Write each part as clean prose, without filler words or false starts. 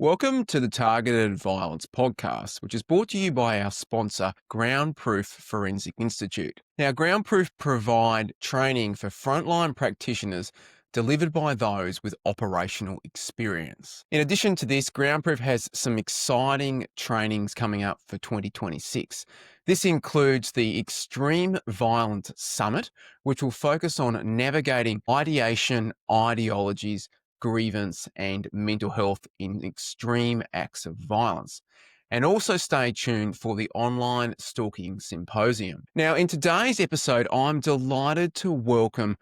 Welcome to the Targeted Violence podcast, which is brought to you by our sponsor, Groundproof Forensic Institute. Now, Groundproof provide training for frontline practitioners delivered by those with operational experience. In addition to this, Groundproof has some exciting trainings coming up for 2026. This includes the Extreme Violence Summit, which will focus on navigating ideation, ideologies, grievance, and mental health in extreme acts of violence. And also stay tuned for the online stalking symposium. Now, in today's episode, I'm delighted to welcome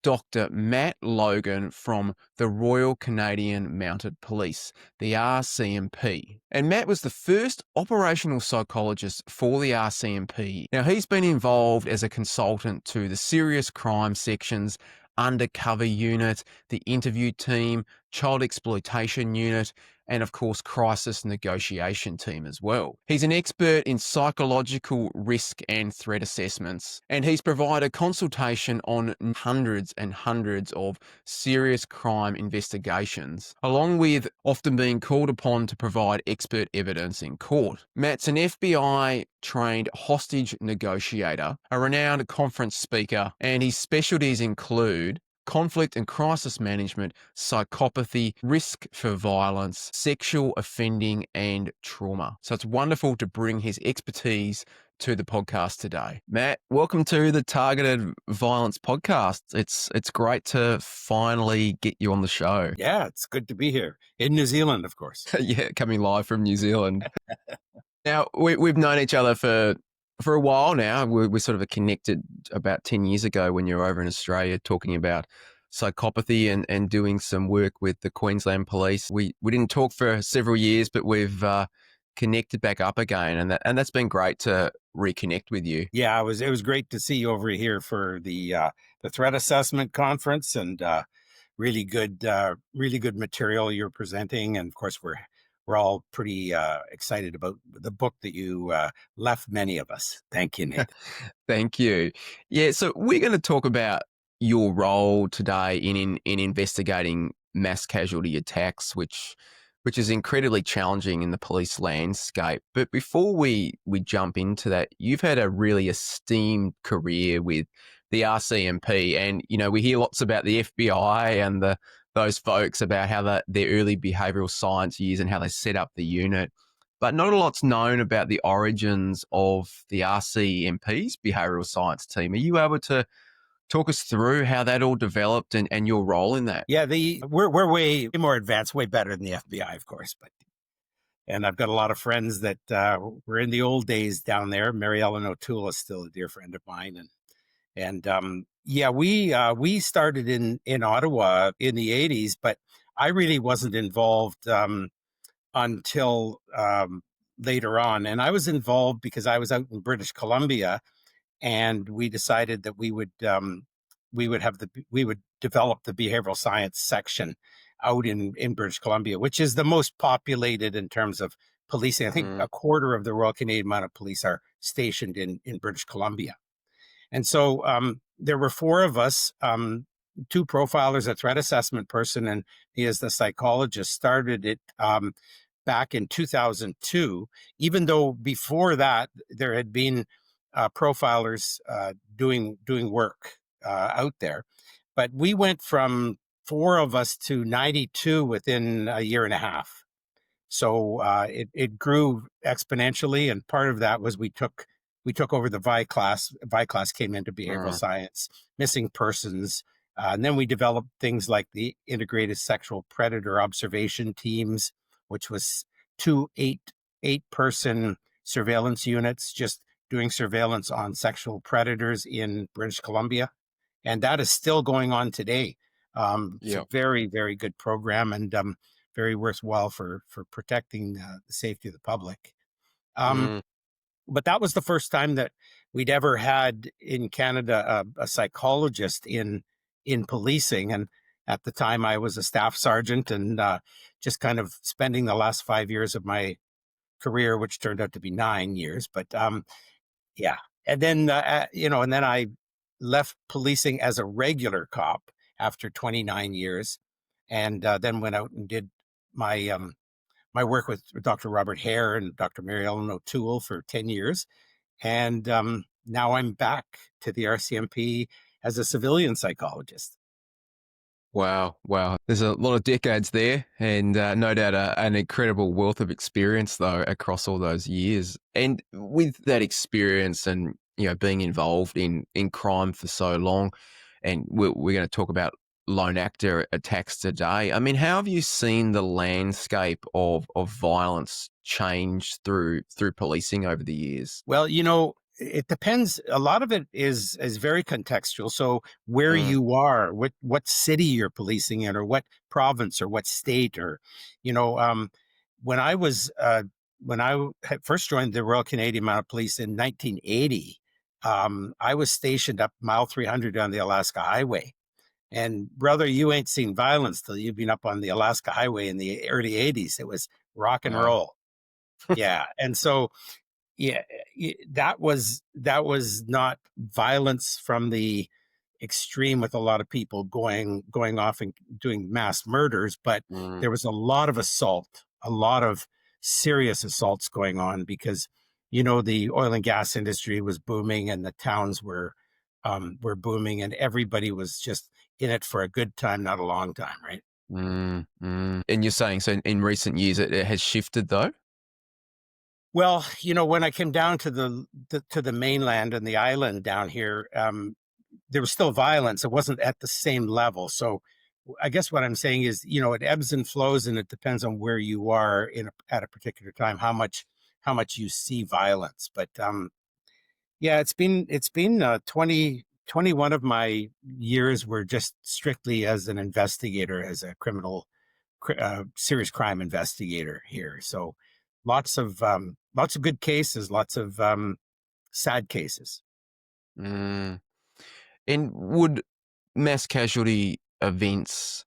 Dr Matt Logan from the Royal Canadian Mounted Police, the RCMP. And Matt was the first operational psychologist for the RCMP. Now, he's been involved as a consultant to the serious crime sections, undercover unit, the interview team, child exploitation unit, and of course, crisis negotiation team as well. He's an expert in psychological risk and threat assessments, and he's provided consultation on hundreds and hundreds of serious crime investigations, along with often being called upon to provide expert evidence in court. Matt's an FBI trained hostage negotiator, a renowned conference speaker, and his specialties include conflict and crisis management, psychopathy, risk for violence, sexual offending, and trauma. So it's wonderful to bring his expertise to the podcast today. Matt, welcome to the Targeted Violence podcast. It's great to finally get you on the show. Yeah, it's good to be here in New Zealand, of course. Yeah, coming live from New Zealand. Now, we've known each other for a while now. We sort of connected about 10 years ago when you were over in Australia talking about psychopathy and doing some work with the Queensland Police. We didn't talk for several years, but we've connected back up again, and that's been great to reconnect with you. Yeah, it was great to see you over here for the threat assessment conference, and really good material you're presenting. And of course, we're all pretty excited about the book that you left many of us. Thank you, Nate. Thank you. Yeah, so we're going to talk about your role today in investigating mass casualty attacks, which is incredibly challenging in the police landscape. But before we jump into that, you've had a really esteemed career with the RCMP, and we hear lots about the FBI and those folks about how their early behavioural science years and how they set up the unit. But not a lot's known about the origins of the RCMP's behavioural science team. Are you able to talk us through how that all developed and your role in that? Yeah, we're way more advanced, way better than the FBI, of course. And I've got a lot of friends that were in the old days down there. Mary Ellen O'Toole is still a dear friend of mine, and we started in Ottawa in the 80s, but I really wasn't involved until later on. And I was involved because I was out in British Columbia, and we decided that we would develop the behavioral science section out in British Columbia, which is the most populated in terms of policing. I think a quarter of the Royal Canadian Mounted Police are stationed in British Columbia. And so there were four of us, two profilers, a threat assessment person, and he is the psychologist, started it back in 2002, even though before that there had been profilers doing work out there. But we went from four of us to 92 within a year and a half. So it grew exponentially, and part of that was we took over the VI class. VI class came into behavioral science, missing persons, and then we developed things like the integrated sexual predator observation teams, which was two eight-person surveillance units, just doing surveillance on sexual predators in British Columbia, and that is still going on today. It's a very, very good program, and very worthwhile for protecting the safety of the public. But that was the first time that we'd ever had in Canada a psychologist in policing. And at the time, I was a staff sergeant, and just kind of spending the last 5 years of my career, which turned out to be 9 years. But yeah, and then and then I left policing as a regular cop after 29 years, and then went out and did my my work with Dr. Robert Hare and Dr. Mary Ellen O'Toole for 10 years. And now I'm back to the RCMP as a civilian psychologist. Wow, wow. There's a lot of decades there, and no doubt an incredible wealth of experience, though, across all those years. And with that experience and, being involved in crime for so long, and we're going to talk about lone actor attacks today. I mean, how have you seen the landscape of violence change through policing over the years? Well, it depends. A lot of it is very contextual. So where Mm, you are, what city you're policing in, or what province, or what state, or you know, um, when I was when I had first joined the Royal Canadian Mounted Police in 1980, I was stationed up Mile 300 on the Alaska Highway. And brother, you ain't seen violence till you've been up on the Alaska Highway in the early 80s. It was rock and wow. roll. Yeah. And so yeah, that was not violence from the extreme, with a lot of people going off and doing mass murders, but Mm, there was a lot of assault, a lot of serious assaults going on, because the oil and gas industry was booming, and the towns were booming, and everybody was just in it for a good time, not a long time, right? And you're saying so in recent years it has shifted, though? Well, when I came down to the mainland and the island down here, there was still violence. It wasn't at the same level. So I guess what I'm saying is, it ebbs and flows, and it depends on where you are at a particular time, how much you see violence. But yeah, it's been 21 of my years were just strictly as an investigator, as a serious crime investigator here. So lots of good cases, lots of sad cases. Mm. And would mass casualty events,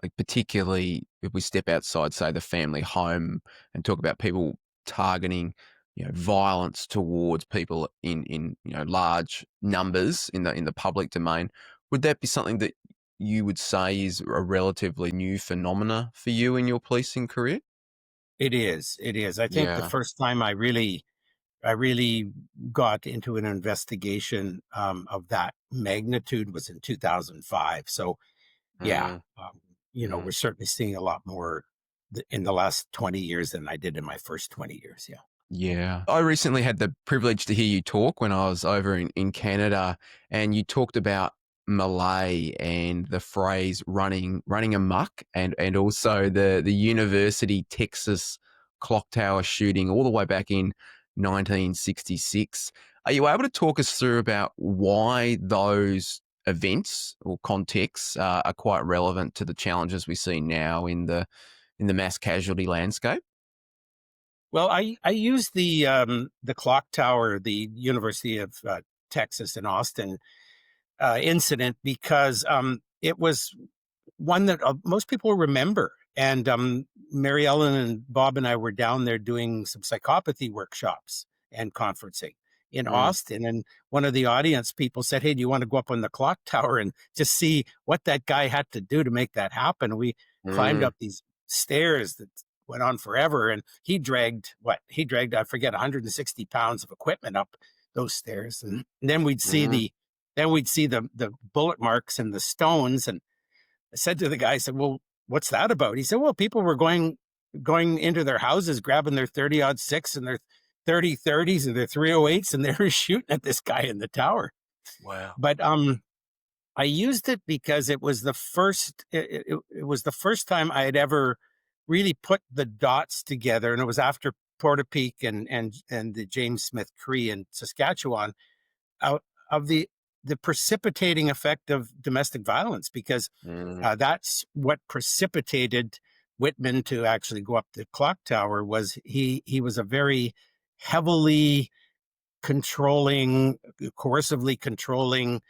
like particularly if we step outside, say, the family home and talk about people targeting, violence towards people in large numbers in the public domain, would that be something that you would say is a relatively new phenomena for you in your policing career? It is. It is. I think the Yeah. first time I really got into an investigation of that magnitude was in 2005. So yeah, Mm, mm. we're certainly seeing a lot more in the last 20 years than I did in my first 20 years. Yeah. Yeah. I recently had the privilege to hear you talk when I was over in Canada, and you talked about Malay and the phrase running amok, and also the University Texas clock tower shooting all the way back in 1966. Are you able to talk us through about why those events or contexts are quite relevant to the challenges we see now in the mass casualty landscape? Well, I use the clock tower, the University of Texas in Austin incident, because it was one that most people remember. And Mary Ellen and Bob and I were down there doing some psychopathy workshops and conferencing in Mm, Austin. And one of the audience people said, "Hey, do you want to go up on the clock tower and just see what that guy had to do to make that happen?" We climbed mm, up these stairs that went on forever. And he dragged, I forget, 160 pounds of equipment up those stairs. And then we'd see mm, the bullet marks and the stones. And I said to the guy, I said, "Well, what's that about?" He said, "Well, people were going into their houses, grabbing their 30 six and their 30-30s and their 308s, and they were shooting at this guy in the tower." wow. But I used it because it was the first time I had ever really put the dots together, and it was after Portapique and the James Smith Cree in Saskatchewan, out of the precipitating effect of domestic violence, because Mm, that's what precipitated Whitman to actually go up the clock tower. Was he was a very heavily controlling, coercively controlling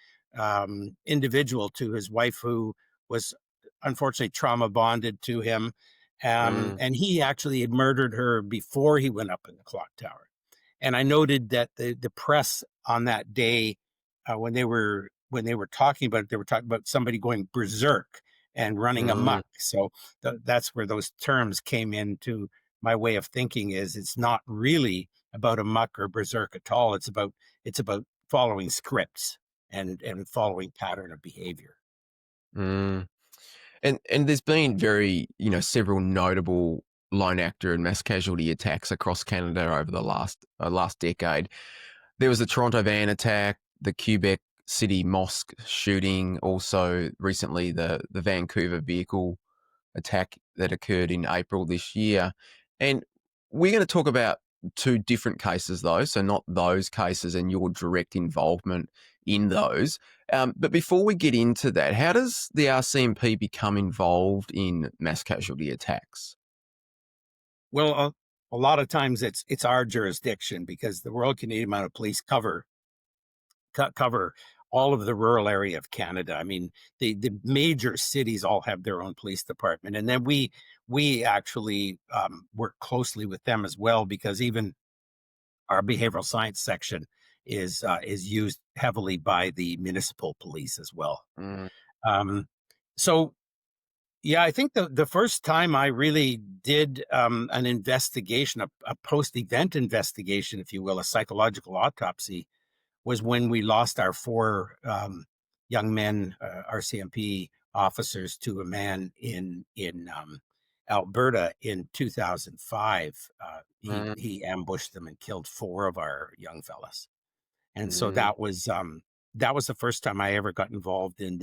individual to his wife, who was unfortunately trauma bonded to him. mm, And he actually had murdered her before he went up in the clock tower. And I noted that the press on that day, when they were talking about it, they were talking about somebody going berserk and running mm, amok. So that's where those terms came into my way of thinking is it's not really about a muck or berserk at all. It's about following scripts and following pattern of behavior. Mm. And there's been several notable lone actor and mass casualty attacks across Canada over the last decade. There was the Toronto van attack, the Quebec City mosque shooting, also recently the Vancouver vehicle attack that occurred in April this year. And we're going to talk about two different cases, though, so not those cases and your direct involvement in those. But before we get into that, how does the RCMP become involved in mass casualty attacks? Well, a lot of times it's our jurisdiction because the Royal Canadian Mounted Police cover all of the rural area of Canada. I mean, the major cities all have their own police department, and then we actually work closely with them as well, because even our behavioral science section is used heavily by the municipal police as well. Mm. Um, so yeah, I think the first time I really did an investigation, a post-event investigation, if you will, a psychological autopsy, was when we lost our four young men, RCMP officers, to a man in Alberta in 2005. Mm. He ambushed them and killed four of our young fellas, and so Mm. that was the first time I ever got involved in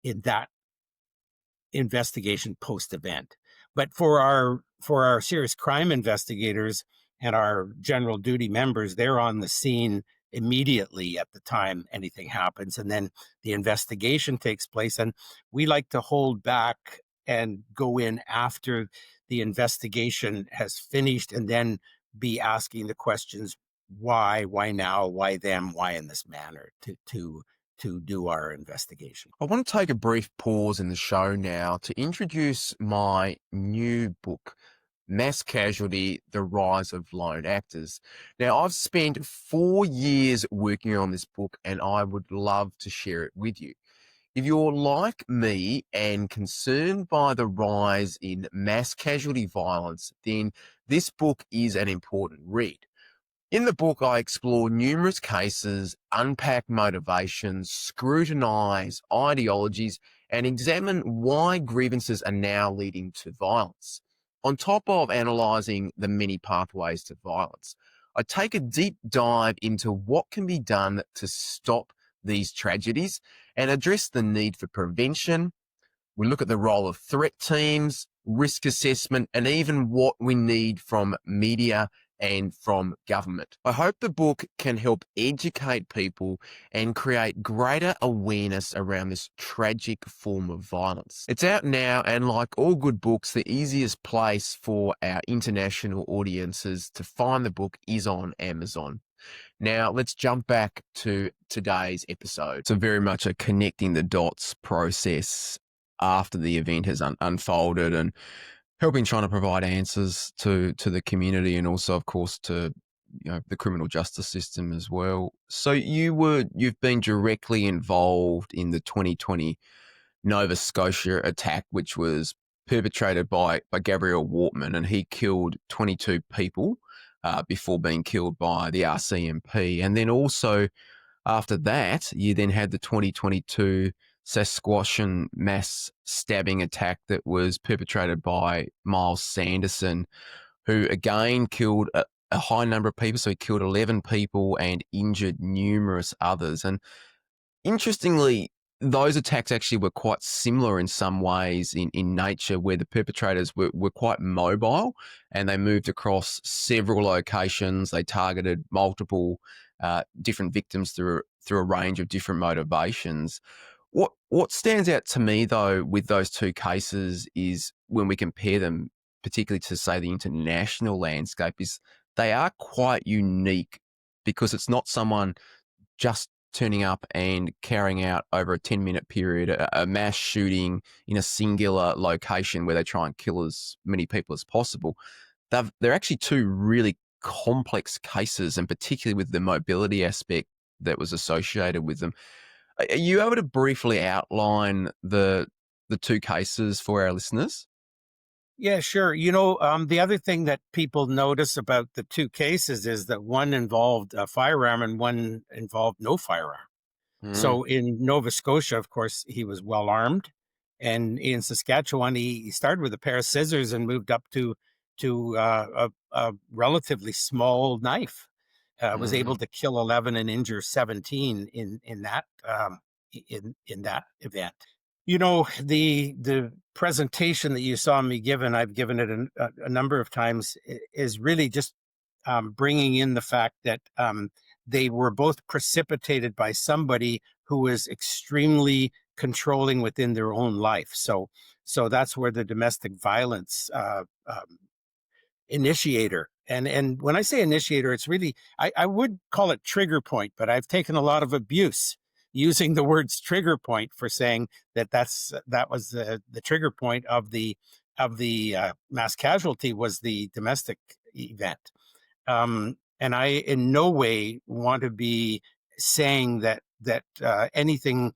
that investigation post event. But for our serious crime investigators and our general duty members, they're on the scene immediately at the time anything happens, and then the investigation takes place, and we like to hold back and go in after the investigation has finished, and then be asking the questions: why now, why them, why in this manner, to do our investigation. I want to take a brief pause in the show now to introduce my new book, Mass Casualty, The Rise of Lone Actors. Now, I've spent 4 years working on this book and I would love to share it with you. If you're like me and concerned by the rise in mass casualty violence, then this book is an important read. In the book, I explore numerous cases, unpack motivations, scrutinize ideologies, and examine why grievances are now leading to violence. On top of analyzing the many pathways to violence, I take a deep dive into what can be done to stop these tragedies and address the need for prevention. We look at the role of threat teams, risk assessment, and even what we need from media and from government. I hope the book can help educate people and create greater awareness around this tragic form of violence. It's out now, and like all good books, the easiest place for our international audiences to find the book is on Amazon. Now, let's jump back to today's episode. It's very much a connecting the dots process after the event has unfolded, and helping trying to provide answers to the community, and also, of course, to the criminal justice system as well. So you've been directly involved in the 2020 Nova Scotia attack, which was perpetrated by Gabriel Wortman, and he killed 22 people before being killed by the RCMP. And then also after that, you then had the 2022 Saskatchewan mass stabbing attack that was perpetrated by Myles Sanderson, who again killed a high number of people. So he killed 11 people and injured numerous others. And interestingly, those attacks actually were quite similar in some ways in nature, where the perpetrators were quite mobile and they moved across several locations. They targeted multiple different victims through a range of different motivations. What stands out to me, though, with those two cases is when we compare them, particularly to, say, the international landscape, is they are quite unique, because it's not someone just turning up and carrying out over a 10-minute period a mass shooting in a singular location where they try and kill as many people as possible. They're actually two really complex cases, and particularly with the mobility aspect that was associated with them. Are you able to briefly outline the two cases for our listeners? Yeah, sure. The other thing that people notice about the two cases is that one involved a firearm and one involved no firearm. Mm, So in Nova Scotia, of course, he was well armed, and in Saskatchewan, he started with a pair of scissors and moved up to a relatively small knife. Was able mm, to kill 11 and injure 17 in that event. The presentation that you saw me given, I've given it a number of times, is really just bringing in the fact that they were both precipitated by somebody who was extremely controlling within their own life. So that's where the domestic violence initiator, and when I say initiator, it's really, I would call it trigger point, but I've taken a lot of abuse using the words trigger point for saying that was the trigger point of the mass casualty was the domestic event. And I in no way want to be saying that anything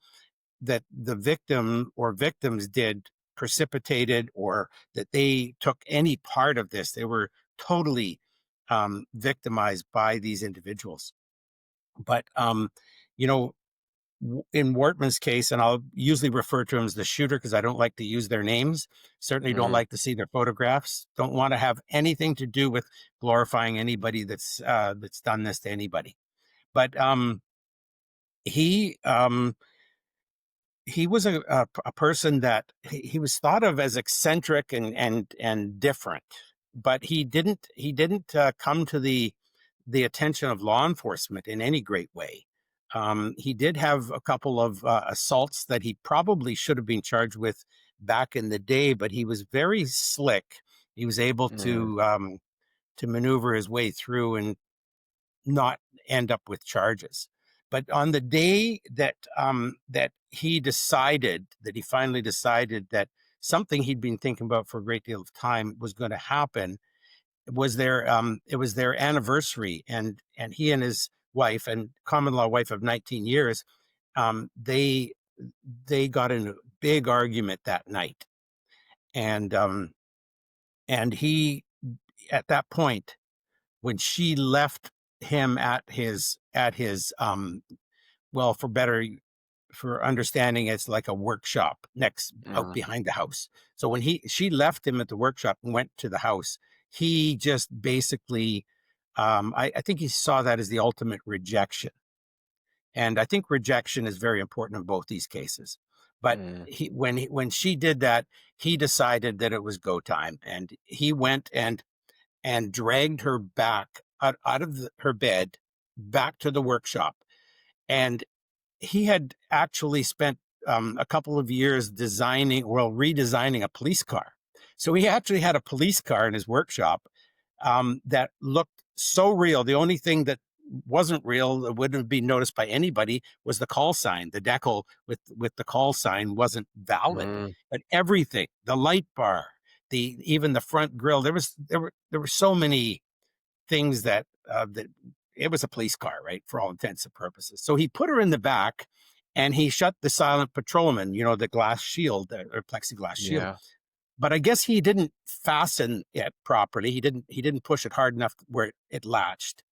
that the victim or victims did precipitated, or that they took any part of this. They were totally victimized by these individuals. But you know, in Wortman's case, and I'll usually refer to him as the shooter because I don't like to use their names. Certainly don't mm, like to see their photographs. Don't want to have anything to do with glorifying anybody that's done this to anybody. But he um, he was a person that he was thought of as eccentric and different, but he didn't come to the attention of law enforcement in any great way. He did have a couple of assaults that he probably should have been charged with back in the day, but he was very slick. He was able mm, to maneuver his way through and not end up with charges. But on the day that he finally decided that something he'd been thinking about for a great deal of time was going to happen, it was their anniversary, and he and his wife, and common law wife of 19 years, they got in a big argument that night, and he, at that point, when she left him at his well, for understanding, it's like a workshop next out mm, behind the house. So when she left him at the workshop and went to the house, he just basically, I think he saw that as the ultimate rejection. And I think rejection is very important in both these cases. But mm, when she did that, he decided that it was go time, and he went and dragged her back out of her bed back to the workshop. And he had actually spent a couple of years redesigning a police car. So he actually had a police car in his workshop that looked so real. The only thing that wasn't real, that wouldn't be noticed by anybody, was the call sign. The decal with the call sign wasn't valid, mm, but everything, the light bar, even the front grill, there were so many things that it was a police car, right, for all intents and purposes. So he put her in the back, and he shut the silent patrolman, the glass shield, or plexiglass shield. yeah. But I guess he didn't fasten it properly. He didn't push it hard enough where it latched.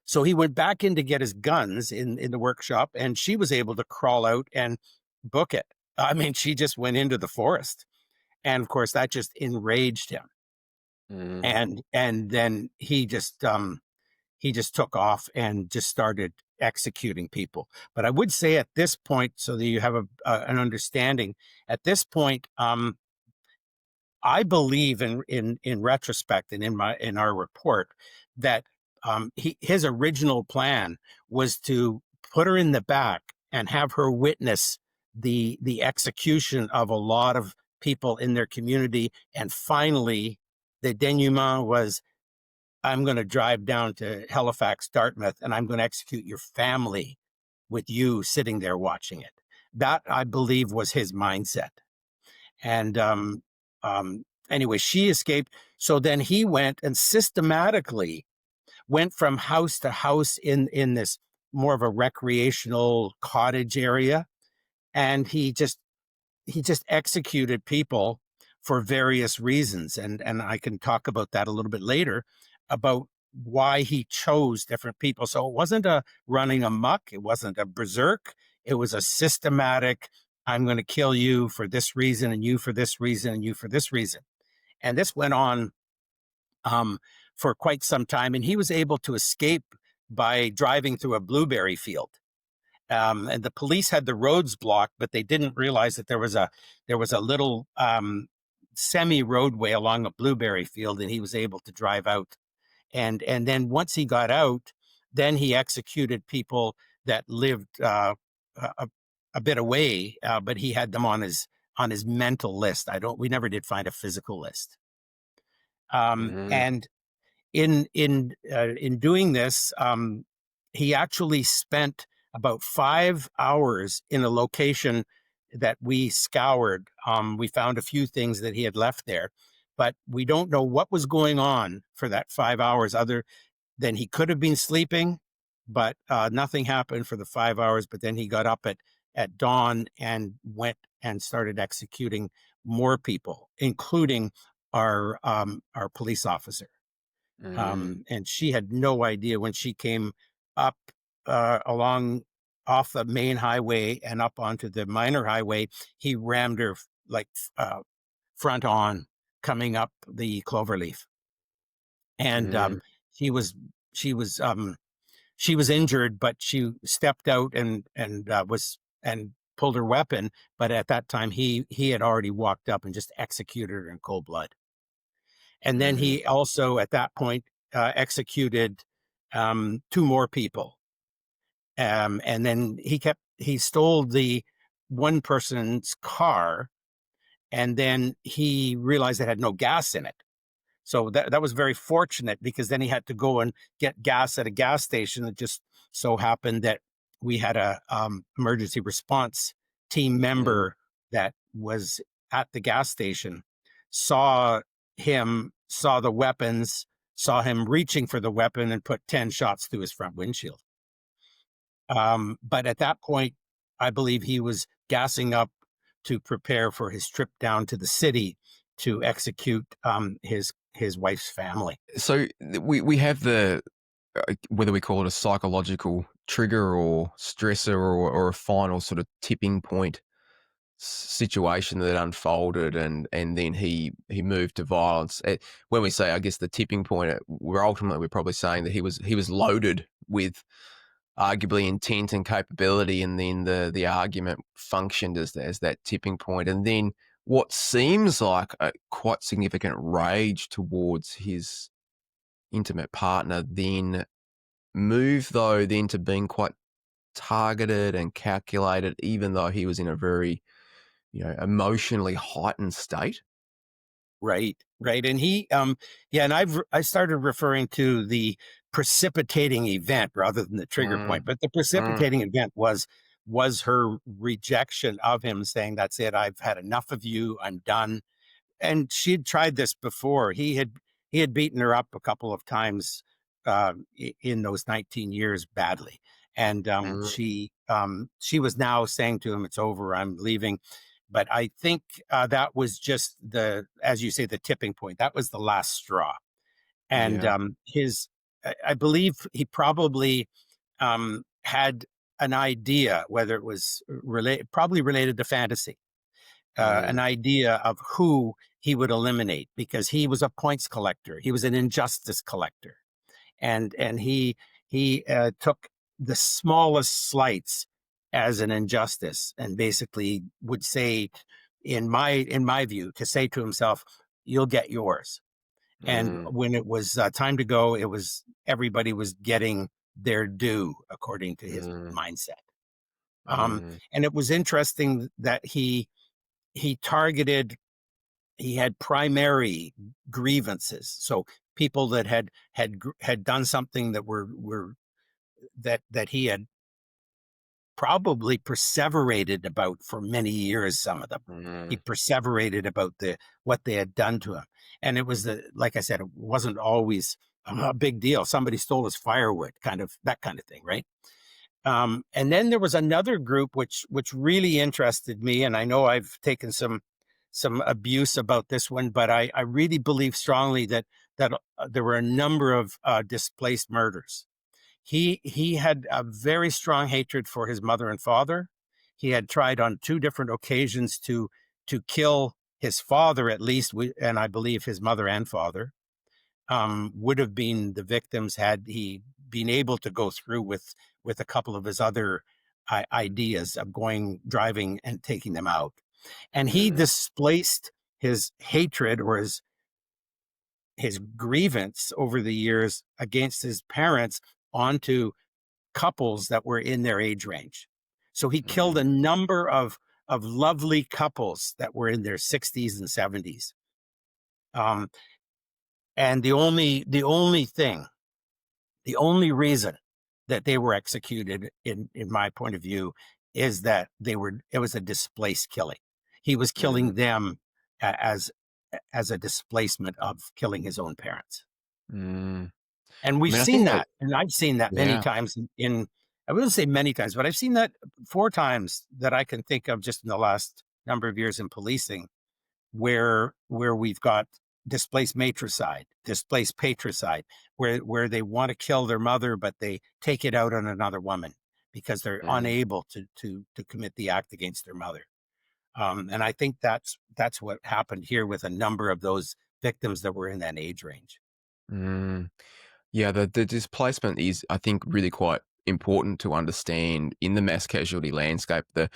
So he went back in to get his guns in the workshop, and she was able to crawl out and book it. I mean, she just went into the forest, and of course that just enraged him. Mm, And then he just took off and just started executing people. But I would say at this point, so that you have an understanding, at this point, I believe in retrospect, and in our report, that his original plan was to put her in the back and have her witness the execution of a lot of people in their community, and finally, the denouement was, I'm going to drive down to Halifax, Dartmouth, and I'm going to execute your family with you sitting there watching it. That, I believe, was his mindset. And anyway, she escaped. So then he went and systematically went from house to house in this more of a recreational cottage area, and he just executed people for various reasons. And I can talk about that a little bit later, about why he chose different people. So it wasn't a running amok. It wasn't a berserk. It was a systematic, I'm going to kill you for this reason, and you for this reason, and you for this reason. And this went on for quite some time. And he was able to escape by driving through a blueberry field. And the police had the roads blocked, but they didn't realize that there was a little semi roadway along a blueberry field, and he was able to drive out. And then once he got out, then he executed people that lived a bit away, but he had them on his mental list. We never did find a physical list. And in doing this, he actually spent about 5 hours in a location that we scoured. We found a few things that he had left there, but we don't know what was going on for that 5 hours, other than he could have been sleeping, but nothing happened for the 5 hours. But then he got up at dawn and went and started executing more people, including our police officer. And she had no idea when she came up along off the main highway and up onto the minor highway. He rammed her like front on coming up the Cloverleaf, and she was injured, but she stepped out and pulled her weapon. But at that time, he had already walked up and just executed her in cold blood. And then he also, at that point, executed 2 more people. And then he stole the one person's car, and then he realized it had no gas in it. So that was very fortunate, because then he had to go and get gas at a gas station. It just so happened that we had a emergency response team member that was at the gas station, saw the weapons, saw him reaching for the weapon, and put 10 shots through his front windshield. But at that point, I believe he was gassing up to prepare for his trip down to the city to execute his wife's family. So we have the whether we call it a psychological trigger or stressor or a final sort of tipping point situation that unfolded, and then he moved to violence. When we say, I guess, the tipping point, we're probably saying that he was loaded with arguably intent and capability, and then the argument functioned as that tipping point, and then what seems like a quite significant rage towards his intimate partner then moved to being quite targeted and calculated, even though he was in a very emotionally heightened state. Right. And he, and I started referring to the precipitating event rather than the trigger point. But the precipitating event was her rejection of him, saying, "That's it. I've had enough of you. I'm done." And she'd tried this before. He had beaten her up a couple of times in those 19 years badly, and she was now saying to him, "It's over. I'm leaving." But I think that was just as you say, the tipping point. That was the last straw. And I believe he probably had an idea, whether it was probably related to fantasy, an idea of who he would eliminate, because he was a points collector. He was an injustice collector. And he took the smallest slights as an injustice, and basically would say, in my view, to say to himself, "You'll get yours." And when it was time to go, everybody was getting their due according to his mindset. And it was interesting that he had primary grievances. So people that had done something that he had probably perseverated about for many years. Some of them he perseverated about what they had done to him, and it was like I said, it wasn't always a big deal. Somebody stole his firewood, that kind of thing, right? And then there was another group which really interested me, and I know I've taken some some abuse about this one, but I really believe strongly that there were a number of displaced murders. He had a very strong hatred for his mother and father. He had tried on 2 different occasions to kill his father, at least, and I believe his mother and father would have been the victims had he been able to go through with a couple of his other ideas of driving and taking them out. And he Mm, displaced his hatred or his grievance over the years against his parents onto couples that were in their age range. So he killed a mm, number of lovely couples that were in their 60s and 70s. Um, and the only reason that they were executed, in my point of view, is that it was a displaced killing. He was killing mm, them as a displacement of killing his own parents. mm. And I we've mean, I seen think that, that, and I've seen that many yeah. times I wouldn't say many times, but I've seen that 4 times that I can think of just in the last number of years in policing, where we've got displaced matricide, displaced patricide, where they want to kill their mother, but they take it out on another woman because they're Mm, unable to commit the act against their mother. And I think that's what happened here with a number of those victims that were in that age range. mm. Yeah, the displacement is, I think, really quite important to understand in the mass casualty landscape. The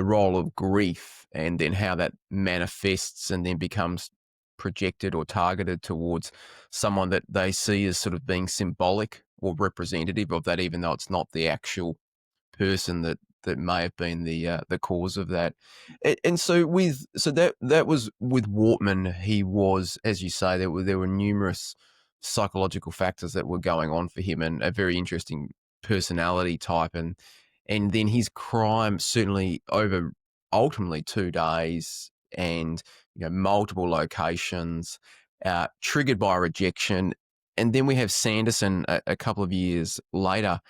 role of grief and then how that manifests and then becomes projected or targeted towards someone that they see as sort of being symbolic or representative of that, even though it's not the actual person that may have been the cause of that. And so that was with Wortman. He was, as you say, there were numerous psychological factors that were going on for him, and a very interesting personality type, and then his crime certainly over ultimately 2 days, and multiple locations, triggered by rejection. And then we have Sanderson a couple of years later,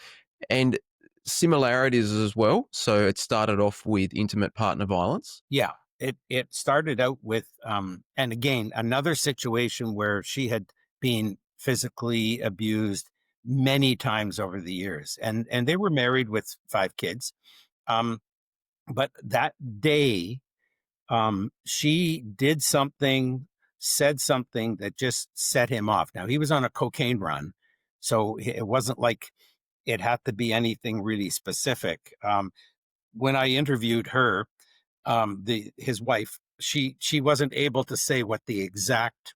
and similarities as well. So it started off with intimate partner violence. Yeah, it started out with, and again, another situation where she had been physically abused many times over the years, and they were married with 5 kids. Um, but that day, she did something, said something that just set him off. Now he was on a cocaine run, so it wasn't like it had to be anything really specific. When I interviewed her, his wife, she wasn't able to say what the exact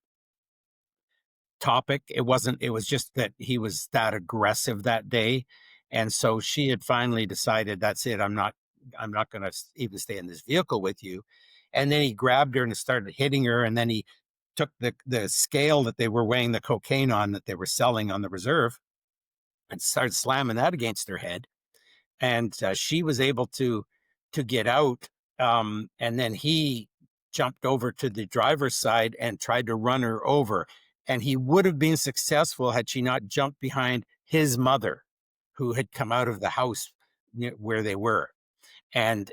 topic. It was just that he was that aggressive that day. And so she had finally decided, that's it. I'm not going to even stay in this vehicle with you. And then he grabbed her and started hitting her. And then he took the scale that they were weighing the cocaine on, that they were selling on the reserve, and started slamming that against her head. And she was able to get out. And then he jumped over to the driver's side and tried to run her over. And he would have been successful had she not jumped behind his mother, who had come out of the house where they were. And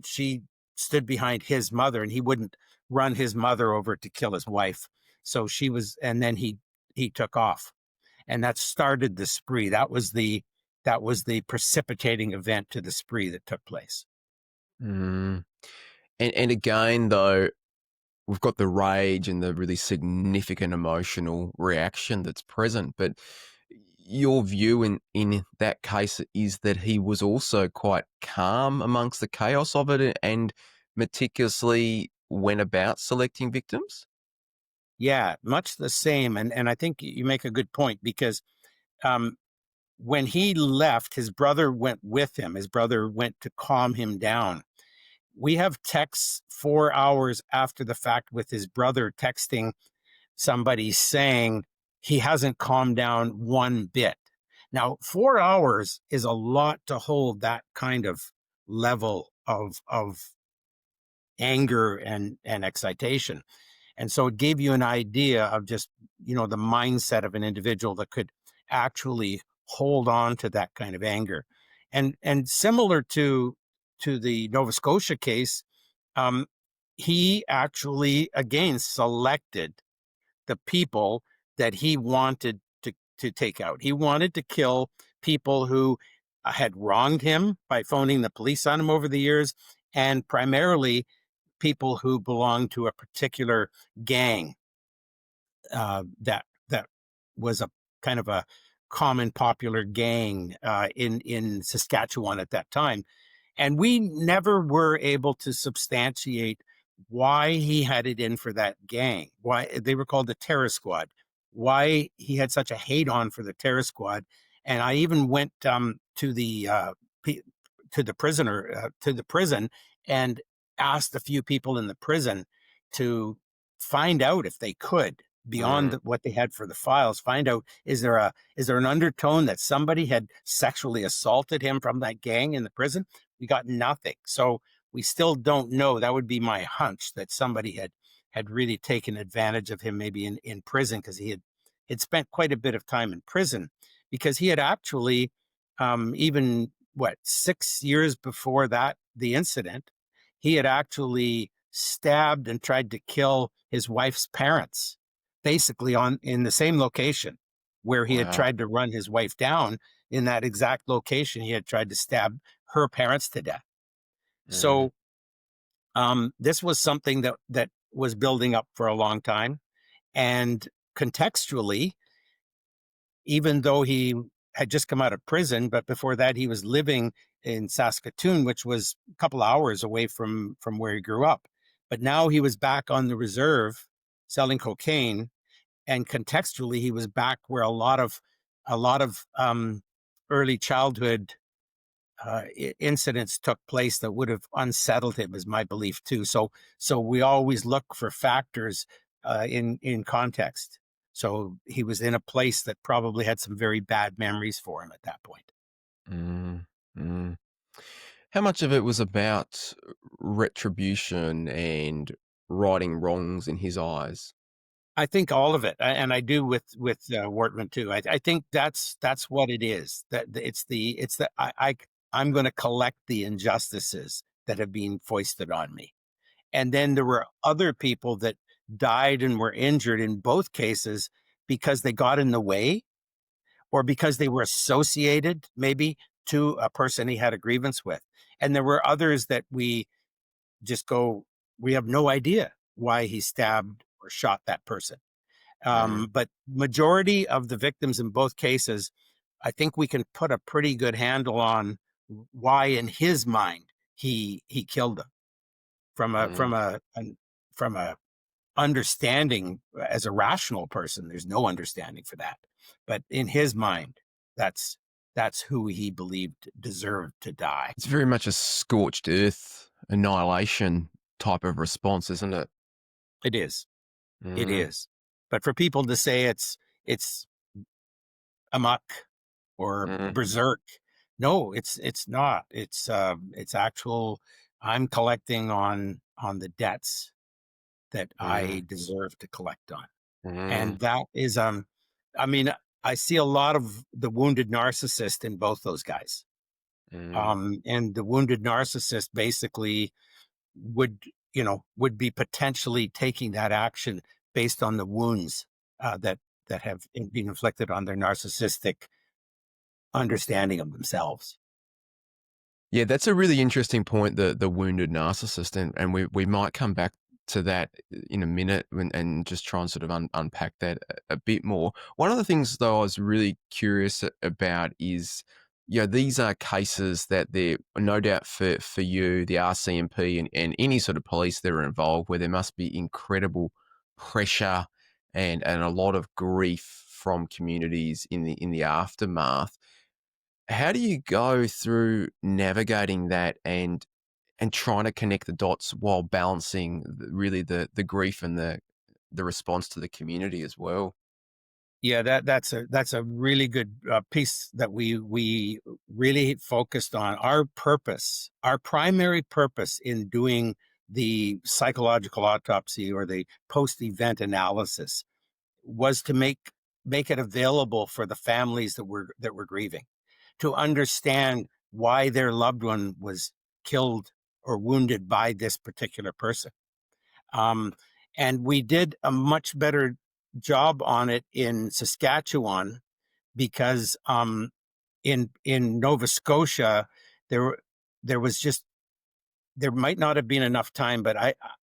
she stood behind his mother, and he wouldn't run his mother over to kill his wife. So she was, and then he took off, and that started the spree. That was the precipitating event to the spree that took place. Mm. And again, though, we've got the rage and the really significant emotional reaction that's present. But your view in that case is that he was also quite calm amongst the chaos of it and meticulously went about selecting victims? Yeah, much the same. And I think you make a good point, because um, when he left, his brother went with him. His brother went to calm him down. We have texts 4 hours after the fact with his brother texting somebody saying he hasn't calmed down one bit. Now, 4 hours is a lot to hold that kind of level of anger and excitation. And so it gave you an idea of just, the mindset of an individual that could actually hold on to that kind of anger. And similar to the Nova Scotia case, um, he actually again selected the people that he wanted to take out. He wanted to kill people who had wronged him by phoning the police on him over the years, and primarily people who belonged to a particular gang that was a kind of a common popular gang in Saskatchewan at that time. And we never were able to substantiate why he had it in for that gang, why they were called the Terror Squad, why he had such a hate on for the Terror Squad. And I even went to the prison and asked a few people in the prison to find out if they could, beyond Mm, what they had for the files, find out, is there an undertone that somebody had sexually assaulted him from that gang in the prison? We got nothing. So we still don't know. That would be my hunch, that somebody had really taken advantage of him, maybe in prison, because he had spent quite a bit of time in prison, because he had actually even 6 years before the incident, he had actually stabbed and tried to kill his wife's parents, basically in the same location where he had wow. tried to run his wife down. In that exact location, he had tried to stab her parents to death. Mm, So this was something that was building up for a long time. And contextually, even though he had just come out of prison, but before that he was living in Saskatoon, which was a couple hours away from where he grew up. But now he was back on the reserve selling cocaine, and contextually he was back where a lot of early childhood incidents took place that would have unsettled him, is my belief too. So we always look for factors in context. So he was in a place that probably had some very bad memories for him at that point. mm, mm. How much of it was about retribution and righting wrongs in his eyes? I think all of it, and I do with Wortman too. I think that's what it is. That it's the I'm going to collect the injustices that have been foisted on me. And then there were other people that died and were injured in both cases because they got in the way, or because they were associated maybe to a person he had a grievance with. And there were others that just go, we have no idea why he stabbed or shot that person. Mm, But majority of the victims in both cases, I think we can put a pretty good handle on why, in his mind, he killed them, from a mm. from a from a understanding. As a rational person, there's no understanding for that. But in his mind, that's that's who he believed deserved to die. It's very much a scorched earth annihilation type of response, isn't it? It is. It Mm, is. But for people to say it's amok or mm, berserk, no, it's not. It's actual. I'm collecting on the debts that mm, I deserve to collect on. mm, And that is, I mean, I see a lot of the wounded narcissist in both those guys. mm. And the wounded narcissist basically would, would be potentially taking that action based on the wounds that have been inflicted on their narcissistic understanding of themselves. Yeah, that's a really interesting point, the wounded narcissist, and we might come back to that in a minute and just try and sort of unpack that a bit more. One of the things, though, I was really curious about is, these are cases that they're no doubt for you, the RCMP, and any sort of police that are involved, where there must be incredible pressure and a lot of grief from communities in the aftermath. How do you go through navigating that and trying to connect the dots while balancing really the grief and the response to the community as well? Yeah, that's a really good piece that we really focused on. Our purpose, our primary purpose in doing the psychological autopsy or the post-event analysis, was to make it available for the families that were grieving, to understand why their loved one was killed or wounded by this particular person. Um, and we did a much better job on it in Saskatchewan because in Nova Scotia there there was just there might not have been enough time, but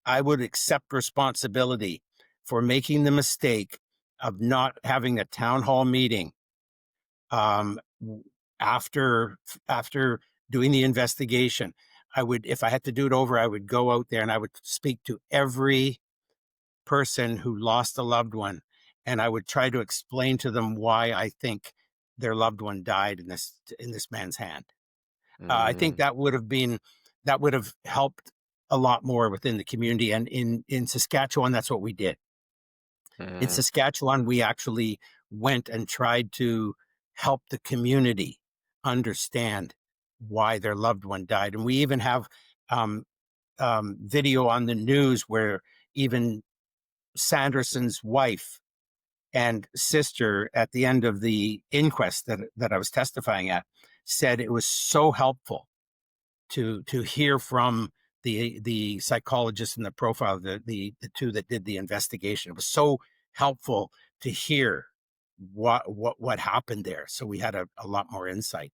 I would accept responsibility for making the mistake of not having a town hall meeting w- after doing the investigation. I would, if I had to do it over, I would go out there and I would speak to every person who lost a loved one, and I would try to explain to them why I think their loved one died in this man's hand. I think Mm, that would have helped a lot more within the community. And in Saskatchewan, that's what we did. In mm, Saskatchewan, we actually went and tried to help the community understand why their loved one died. And we even have um, video on the news where even Sanderson's wife and sister, at the end of the inquest that I was testifying at, said it was so helpful to hear from the psychologist and the profile, the two that did the investigation. It was so helpful to hear what happened there. So we had a lot more insight.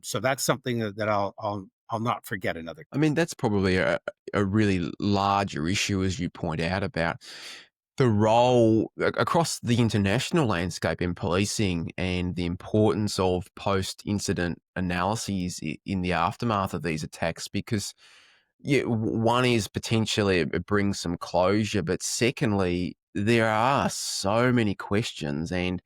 So that's something that I'll not forget another. I mean, that's probably a really larger issue, as you point out, about the role across the international landscape in policing and the importance of post-incident analyses in the aftermath of these attacks. Because yeah, one is potentially it brings some closure, but secondly, there are so many questions, and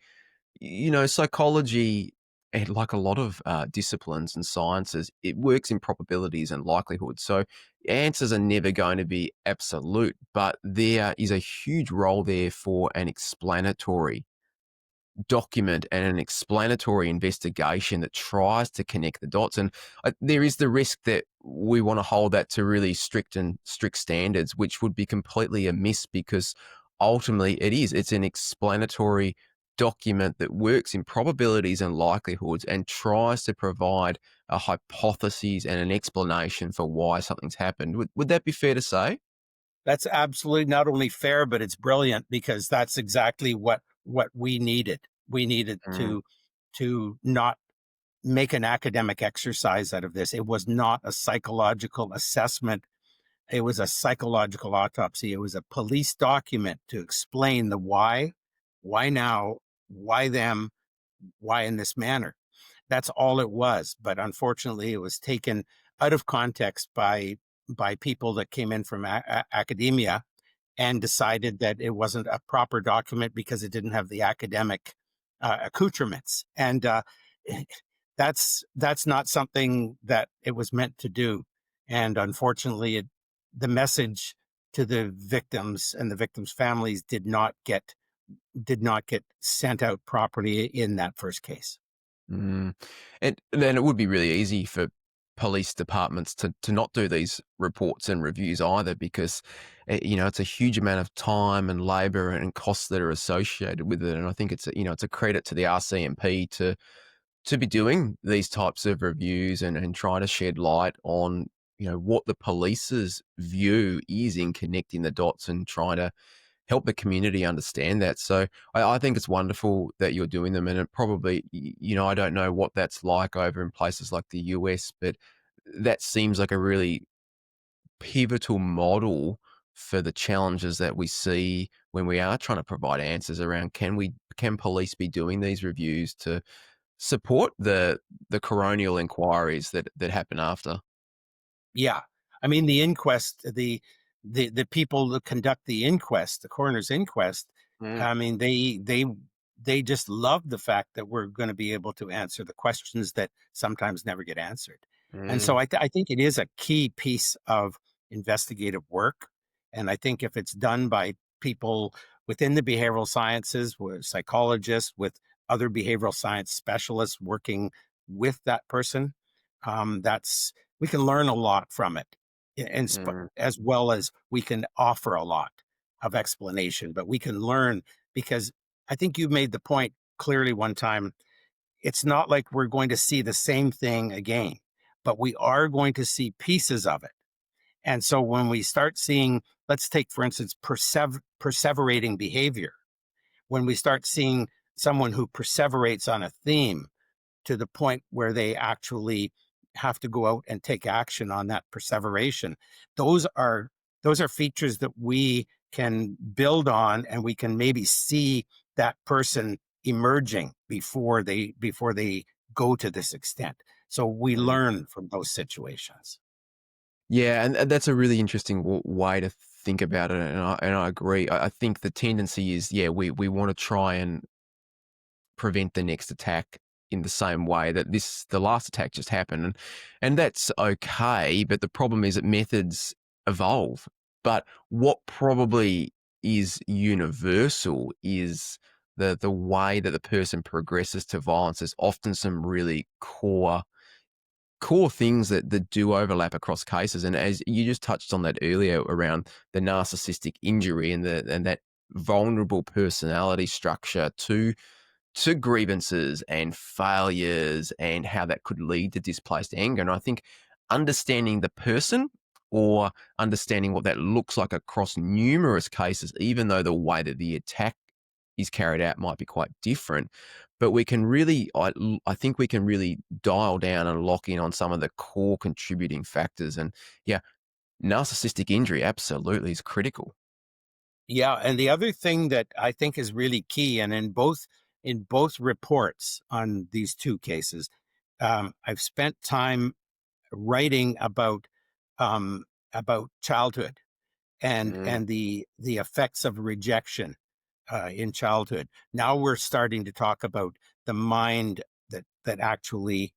psychology, and like a lot of disciplines and sciences, it works in probabilities and likelihood. So answers are never going to be absolute, but there is a huge role there for an explanatory document and an explanatory investigation that tries to connect the dots. And there is the risk that we want to hold that to really strict standards, which would be completely amiss, because ultimately it's an explanatory document that works in probabilities and likelihoods and tries to provide a hypothesis and an explanation for why something's happened. Would that be fair to say? That's absolutely not only fair, but it's brilliant because that's exactly what we needed. We needed Mm, to not make an academic exercise out of this. It was not a psychological assessment. It was a psychological autopsy. It was a police document to explain the why now, why them, why in this manner. That's all it was. But unfortunately, it was taken out of context by people that came in from academia and decided that it wasn't a proper document because it didn't have the academic accoutrements. And that's not something that it was meant to do. And unfortunately, the message to the victims and the victims' families did not get sent out properly in that first case. mm. And then it would be really easy for police departments to not do these reports and reviews either, because it's a huge amount of time and labor and costs that are associated with it. And I think it's a credit to the RCMP to be doing these types of reviews and try to shed light on what the police's view is in connecting the dots and trying to help the community understand that. So I think it's wonderful that you're doing them. And it probably, I don't know what that's like over in places like the US, but that seems like a really pivotal model for the challenges that we see when we are trying to provide answers around can police be doing these reviews to support the coronial inquiries that happen after. Yeah. I mean, the inquest, the people that conduct the inquest, the coroner's inquest, Mm, I mean, they just love the fact that we're going to be able to answer the questions that sometimes never get answered. And so mm, I think it is a key piece of investigative work. And I think if it's done by people within the behavioral sciences, with psychologists, with other behavioral science specialists working with that person, that's we can learn a lot from it, and mm, as well as we can offer a lot of explanation. But we can learn because I think you made the point clearly one time. It's not like we're going to see the same thing again, but we are going to see pieces of it. And so when we start seeing, let's take, for instance, perseverating behavior, when we start seeing someone who perseverates on a theme to the point where they actually have to go out and take action on that perseveration, those are features that we can build on, and we can maybe see that person emerging before they go to this extent. So we Mm. learn from those situations. Yeah, and that's a really interesting way to think about it, and I agree. I think the tendency is, yeah, we want to try and prevent the next attack in the same way that the last attack just happened, and that's okay. But the problem is that methods evolve. But what probably is universal is the way that the person progresses to violence. There's often some really core things that do overlap across cases. And as you just touched on that earlier around the narcissistic injury and that vulnerable personality structure to grievances and failures and how that could lead to displaced anger. And I think understanding the person or understanding what that looks like across numerous cases, even though the way that the attack is carried out might be quite different, but we can really, I think we can really dial down and lock in on some of the core contributing factors. And yeah, narcissistic injury absolutely is critical. Yeah, and the other thing that I think is really key, and in both reports on these two cases, I've spent time writing about childhood Mm, and the effects of rejection in childhood. Now we're starting to talk about the mind that actually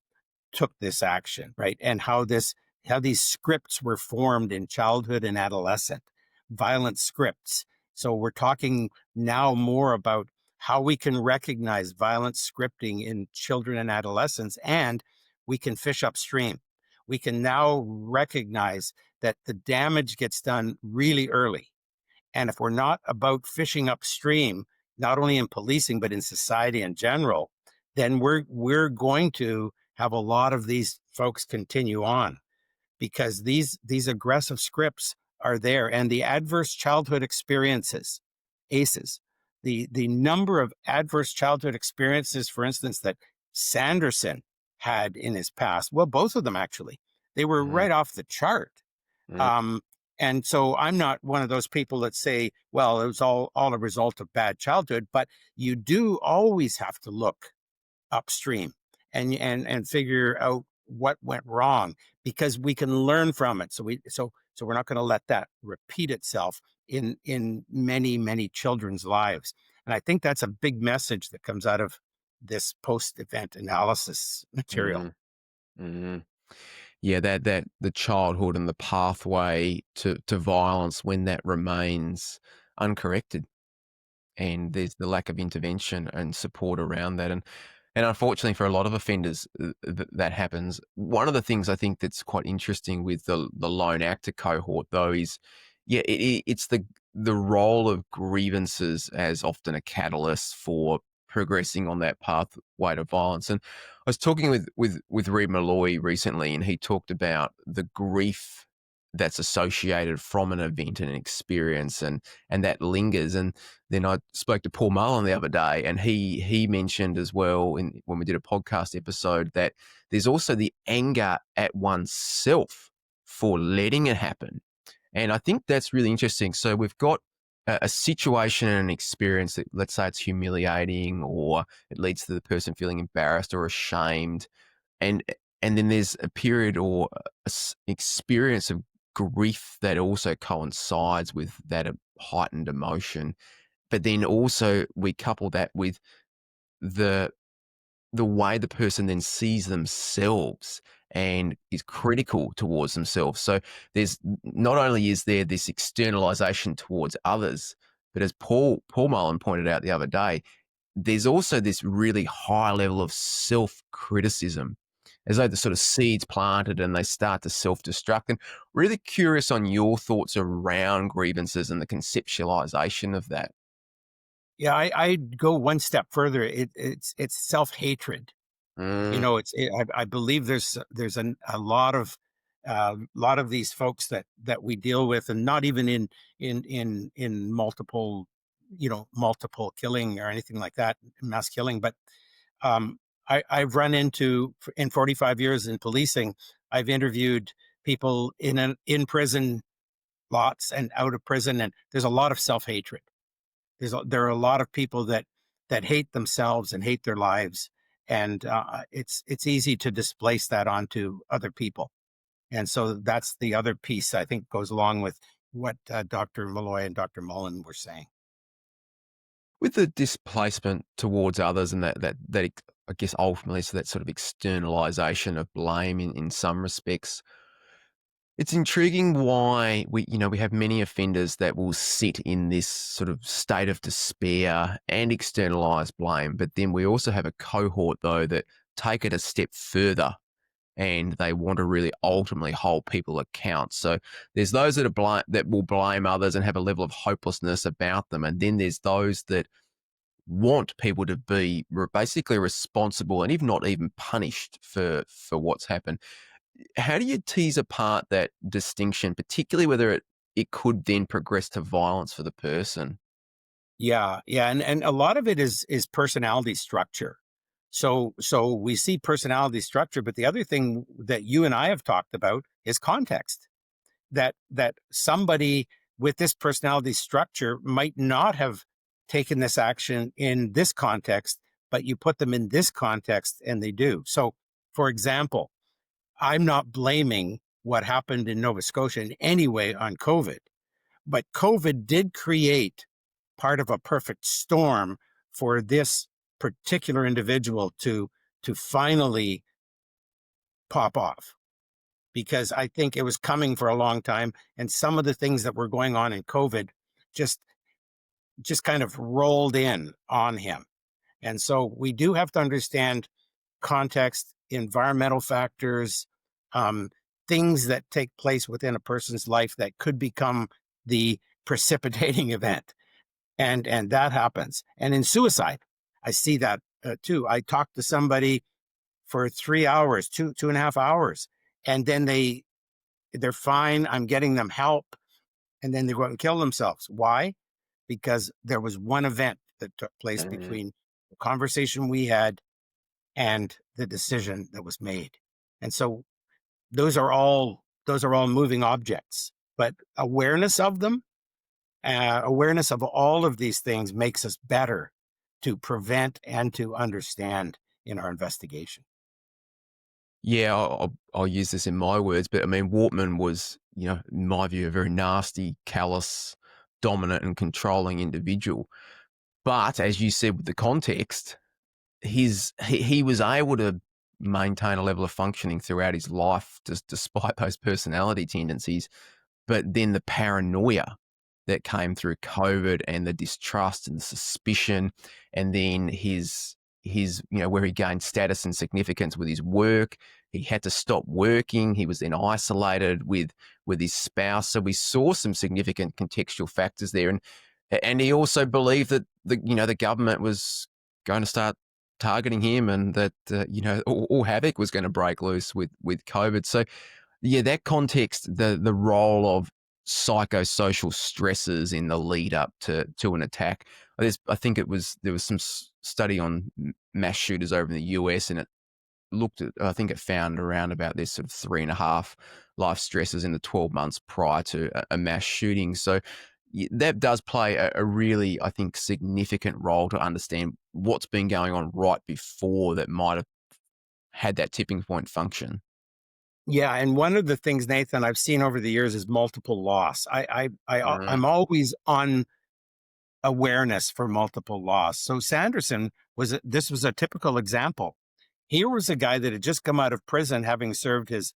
took this action, right? And how these scripts were formed in childhood and adolescent, violent scripts. So we're talking now more about how we can recognize violent scripting in children and adolescents, and we can fish upstream. We can now recognize that the damage gets done really early. And if we're not about fishing upstream, not only in policing, but in society in general, then we're going to have a lot of these folks continue on, because these aggressive scripts are there. And the adverse childhood experiences, ACEs, the number of adverse childhood experiences, for instance, that Sanderson had in his past, well, both of them actually, they were mm, right off the chart. mm, um, and so I'm not one of those people that say, well, it was all a result of bad childhood, but you do always have to look upstream and figure out what went wrong, because we can learn from it. So we're not going to let that repeat itself in many children's lives. And I think that's a big message that comes out of this post-event analysis material. mm, mm. Yeah, that the childhood and the pathway to violence when that remains uncorrected, and there's the lack of intervention and support around that, and unfortunately for a lot of offenders, that happens. One of the things I think that's quite interesting with the lone actor cohort, though, is yeah, it's the role of grievances as often a catalyst for progressing on that pathway to violence. And I was talking with Reed Malloy recently, and he talked about the grief that's associated from an event and an experience, and that lingers. And then I spoke to Paul Mullen the other day, and he mentioned as well when we did a podcast episode that there's also the anger at oneself for letting it happen. And I think that's really interesting. So we've got a situation and an experience that, let's say, it's humiliating, or it leads to the person feeling embarrassed or ashamed, and and then there's a period or experience of grief that also coincides with that heightened emotion. But then also we couple that with the the way the person then sees themselves and is critical towards themselves. So there's not only is there this externalization towards others, but as Paul Mullen pointed out the other day, there's also this really high level of self-criticism, as though the sort of seeds planted and they start to self-destruct. And really curious on your thoughts around grievances and the conceptualization of that. Yeah, I'd go one step further. It's self-hatred. You Mm, know, I believe there's a lot of A lot of these folks that we deal with, and not even in multiple, multiple killing or anything like that, mass killing, but I've run into, in 45 years in policing, I've interviewed people in prison lots and out of prison, and there's a lot of self hatred. There are a lot of people that hate themselves and hate their lives, and it's easy to displace that onto other people. And so that's the other piece I think goes along with what Dr. Malloy and Dr. Mullen were saying. With the displacement towards others and I guess ultimately, so that sort of externalization of blame in some respects, it's intriguing why we have many offenders that will sit in this sort of state of despair and externalize blame. But then we also have a cohort, though, that take it a step further and they want to really ultimately hold people account. So there's those that will blame others and have a level of hopelessness about them. And then there's those that want people to be basically responsible and if not even punished for what's happened. How do you tease apart that distinction, particularly whether it could then progress to violence for the person? Yeah, and a lot of it is personality structure. So we see personality structure, but the other thing that you and I have talked about is context. That somebody with this personality structure might not have taken this action in this context, but you put them in this context and they do. So, for example, I'm not blaming what happened in Nova Scotia in any way on COVID, but COVID did create part of a perfect storm for this particular individual to finally pop off, because I think it was coming for a long time, and some of the things that were going on in COVID just kind of rolled in on him. And so we do have to understand context, environmental factors, um, things that take place within a person's life that could become the precipitating event, and that happens. And in suicide, I see that too. I talked to somebody for 3 hours, 2.5 hours, and then they're fine. I'm getting them help, and then they go out and kill themselves. Why? Because there was one event that took place Mm. between the conversation we had and the decision that was made. And so those are all moving objects, but awareness of them, awareness of all of these things makes us better to prevent and to understand in our investigation. Yeah, I'll use this in my words, but I mean, Wortman was, in my view, a very nasty, callous, dominant, and controlling individual. But as you said, with the context, he was able to maintain a level of functioning throughout his life, just despite those personality tendencies. But then the paranoia that came through COVID and the distrust and the suspicion, and then his where he gained status and significance with his work. He had to stop working. He was then isolated with his spouse. So we saw some significant contextual factors there, and he also believed that the government was going to start targeting him, and that all havoc was going to break loose with COVID. So yeah, that context, the role of psychosocial stresses in the lead up to an attack. I think there was some study on mass shooters over in the US, and it looked at, I think it found around about this sort of 3.5 life stresses in the 12 months prior to a mass shooting. So that does play a really, I think, significant role to understand what's been going on right before that might have had that tipping point function. Yeah, and one of the things, Nathan, I've seen over the years is multiple loss. Mm, I'm always on awareness for multiple loss. So Sanderson this was a typical example. Here was a guy that had just come out of prison, having served his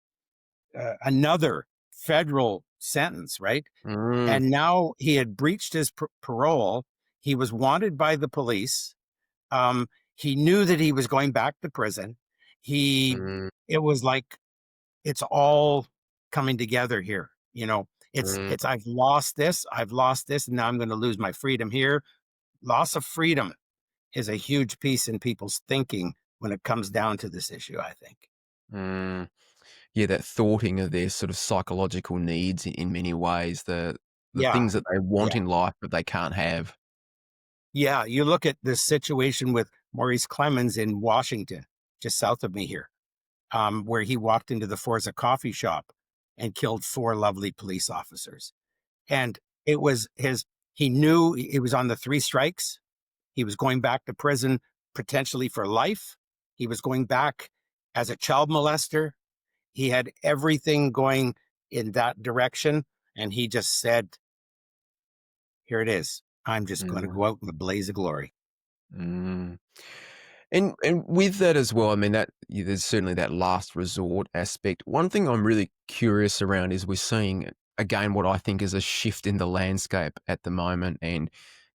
another federal sentence, right? mm, And now he had breached his parole. He was wanted by the police. He knew that he was going back to prison. He mm, It was like it's all coming together here. mm. It's I've lost this, and now I'm going to lose my freedom here. Loss of freedom is a huge piece in people's thinking when it comes down to this issue, I think. Mm. yeah, that thwarting of their sort of psychological needs in many ways, the Yeah. things that they want Yeah. in life but they can't have. Yeah. You look at this situation with Maurice Clemens in Washington, just south of me here, where he walked into the Forza coffee shop and killed four lovely police officers. And it was he knew he was on the three strikes. He was going back to prison potentially for life. He was going back as a child molester. He had everything going in that direction. And he just said, here it is. I'm just going to Mm, go out in a blaze of glory. mm. And with that as well, I mean, that there's certainly that last resort aspect. One thing I'm really curious around is we're seeing again what I think is a shift in the landscape at the moment. And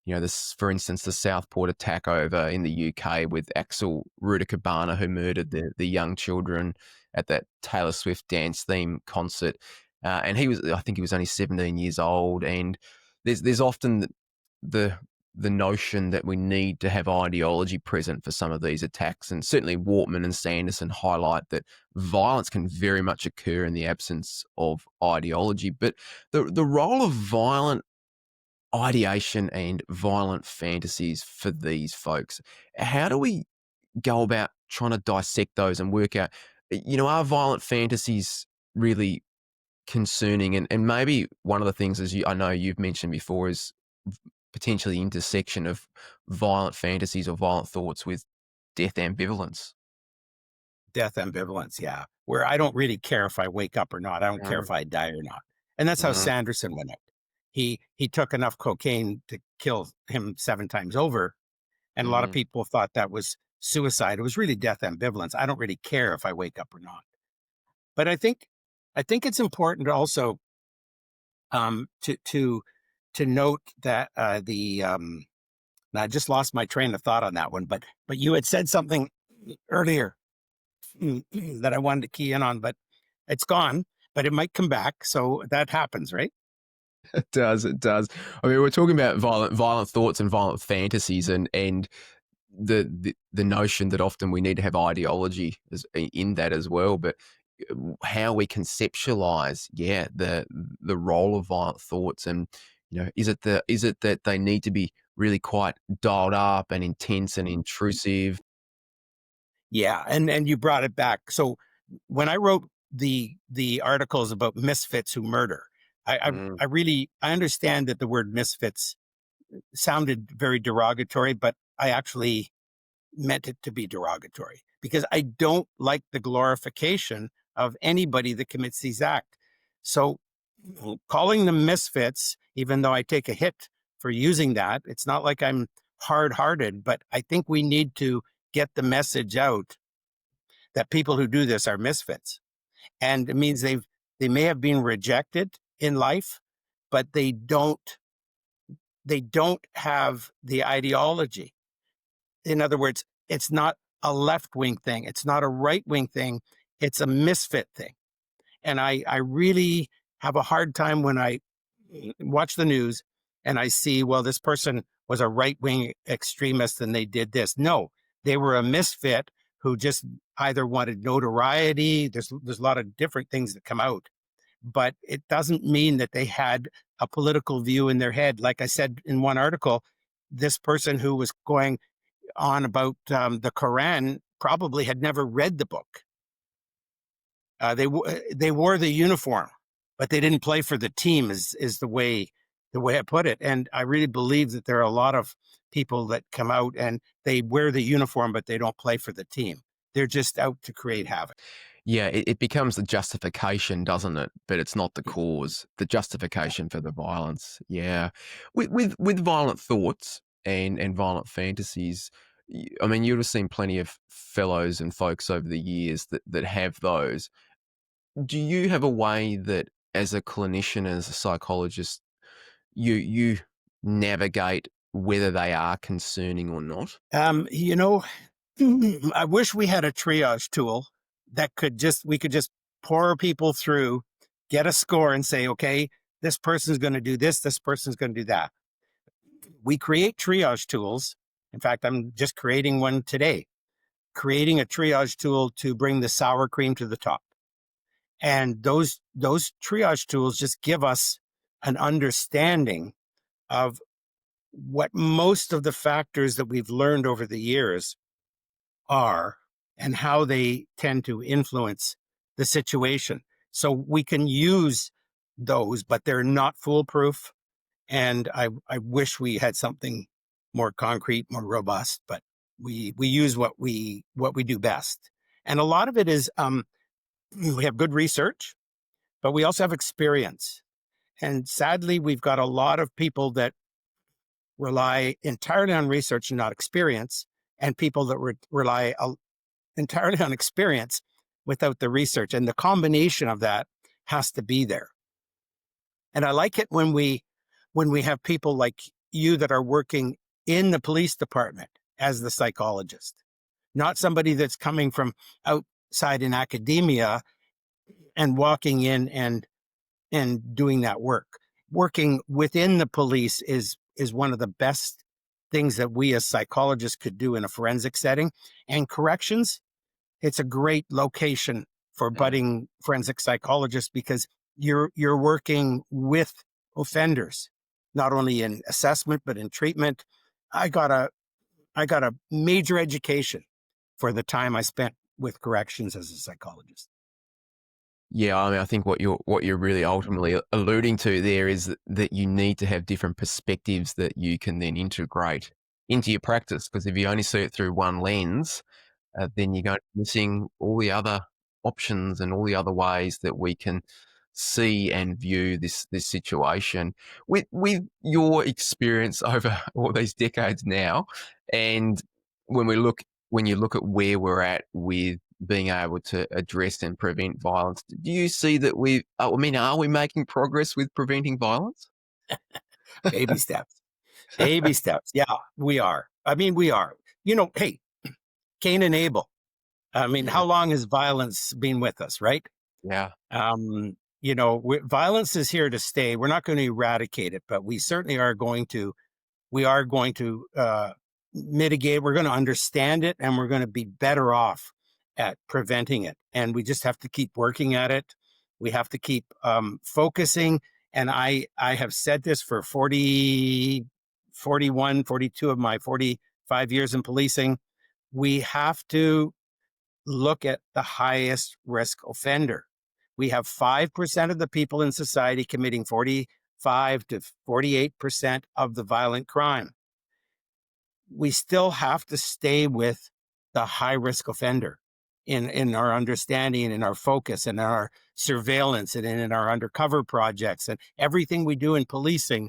this, for instance, the Southport attack over in the UK with Axel Rudakabana, who murdered the young children at that Taylor Swift dance theme concert, and I think he was only 17 years old. And there's often the the notion that we need to have ideology present for some of these attacks. And certainly Wortman and Sanderson highlight that violence can very much occur in the absence of ideology. But the role of violent ideation and violent fantasies for these folks, how do we go about trying to dissect those and work out, are violent fantasies really concerning? And maybe one of the things, I know you've mentioned before, is potentially intersection of violent fantasies or violent thoughts with death ambivalence. Death ambivalence. Yeah. Where I don't really care if I wake up or not. I don't care Mm, if I die or not. And that's how mm, Sanderson went out. He took enough cocaine to kill him 7 times over. And a lot of mm. people thought that was suicide. It was really death ambivalence. I don't really care if I wake up or not. But I think it's important also to note that and I just lost my train of thought on that one. But you had said something earlier that I wanted to key in on, but it's gone. But it might come back. So that happens, right? It does. It does. I mean, we're talking about violent thoughts and violent fantasies, and the notion that often we need to have ideology in that as well. But how we conceptualize, the role of violent thoughts, and is it that they need to be really quite dialed up and intense and intrusive? Yeah, and you brought it back. So when I wrote the articles about misfits who murder, Mm, I really I understand that the word misfits sounded very derogatory, but I actually meant it to be derogatory because I don't like the glorification of anybody that commits these acts. So calling them misfits, even though I take a hit for using that, it's not like I'm hard hearted, but I think we need to get the message out that people who do this are misfits. And it means they may have been rejected in life, but they don't have the ideology. In other words, it's not a left wing thing. It's not a right wing thing. It's a misfit thing. And I really have a hard time when I watch the news and I see, well, this person was a right wing extremist and they did this. No, they were a misfit who just either wanted notoriety. There's a lot of different things that come out, but it doesn't mean that they had a political view in their head. Like I said in one article, this person who was going on about the Quran probably had never read the book. They wore the uniform, but they didn't play for the team. Is the way I put it. And I really believe that there are a lot of people that come out and they wear the uniform, but they don't play for the team. They're just out to create havoc. yeah, it becomes the justification, doesn't it? But it's not the cause, the justification for the violence. Yeah, with violent thoughts and violent fantasies. I mean, you'd have seen plenty of fellows and folks over the years that have those. Do you have a way that, as a clinician, as a psychologist, you navigate whether they are concerning or not? Um, you know, I wish we had a triage tool that we could just pour people through, get a score, and say, okay, this person's going to do this person's going to do that. We create triage tools. In fact, I'm just creating one today, creating a triage tool to bring the sour cream to the top. And those triage tools just give us an understanding of what most of the factors that we've learned over the years are and how they tend to influence the situation. So we can use those, but they're not foolproof. And I wish we had something more concrete, more robust, but we use what we do best. And a lot of it is we have good research, but we also have experience. And sadly, we've got a lot of people that rely entirely on research and not experience, and people that rely entirely on experience without the research. And the combination of that has to be there. And I like it when we have people like you that are working in the police department as the psychologist, not somebody that's coming from outside in academia and walking in and doing that work. Working within the police is one of the best things that we as psychologists could do in a forensic setting. And corrections, it's a great location for budding forensic psychologists because you're working with offenders, not only in assessment but in treatment. I got a major education for the time I spent with corrections as a psychologist. Yeah, I mean, I think what you're really ultimately alluding to there is that you need to have different perspectives that you can then integrate into your practice. Because if you only see it through one lens, then you're going to be missing all the other options and all the other ways that we can see and view this situation. With your experience over all these decades now, and when you look at where we're at with being able to address and prevent violence, do you see that are we making progress with preventing violence? Baby steps. Baby steps. Yeah, we are. I mean, we are. Hey, Cain and Abel. I mean, Yeah. how long has violence been with us, right? Yeah. Violence is here to stay. We're not going to eradicate it, but we certainly are going to. We are going to mitigate. We're going to understand it, and we're going to be better off at preventing it. And we just have to keep working at it. We have to keep focusing. And I have said this for 40, 41, 42 of my 45 years in policing. We have to look at the highest risk offender. We have 5% of the people in society committing 45 to 48% of the violent crime. We still have to stay with the high risk offender in our understanding and in our focus and in our surveillance and in our undercover projects and everything we do in policing,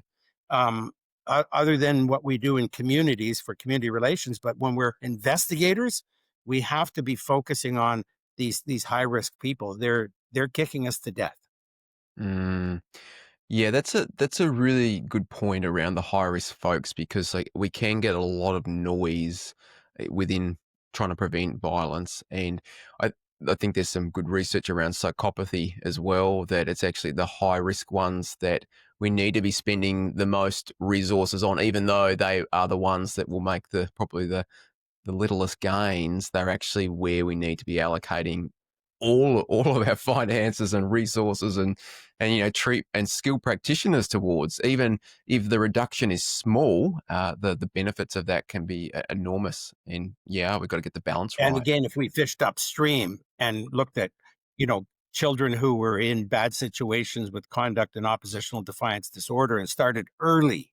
other than what we do in communities for community relations. But when we're investigators, we have to be focusing on these high risk people. They're kicking us to death. Mm. Yeah, that's a really good point around the high risk folks because like we can get a lot of noise within trying to prevent violence, and I I think there's some good research around psychopathy as well that it's actually the high risk ones that we need to be spending the most resources on, even though they are the ones that will make probably the littlest gains. They're actually where we need to be allocating all of our finances and resources and treat and skilled practitioners towards. Even if the reduction is small, the benefits of that can be enormous. And yeah, we've got to get the balance And right. again, if we fished upstream and looked at, children who were in bad situations with conduct and oppositional defiance disorder and started early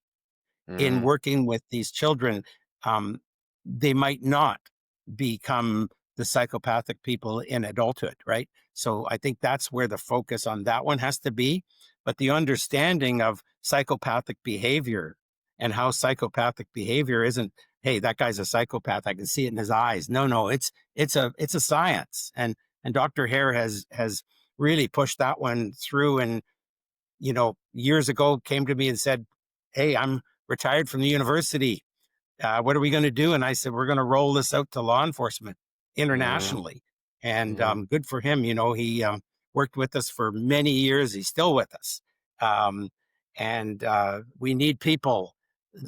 in Mm. working with these children, um, they might not become the psychopathic people in adulthood, right? So I think that's where the focus on that one has to be. But the understanding of psychopathic behavior and how psychopathic behavior isn't, hey, that guy's a psychopath. I can see it in his eyes. No, it's a science. And Dr. Hare has really pushed that one through. And years ago came to me and said, hey, I'm retired from the university. What are we going to do? And I said, we're going to roll this out to law enforcement Mm. internationally. And Mm. good for him. He worked with us for many years. He's still with us. Um, and we need people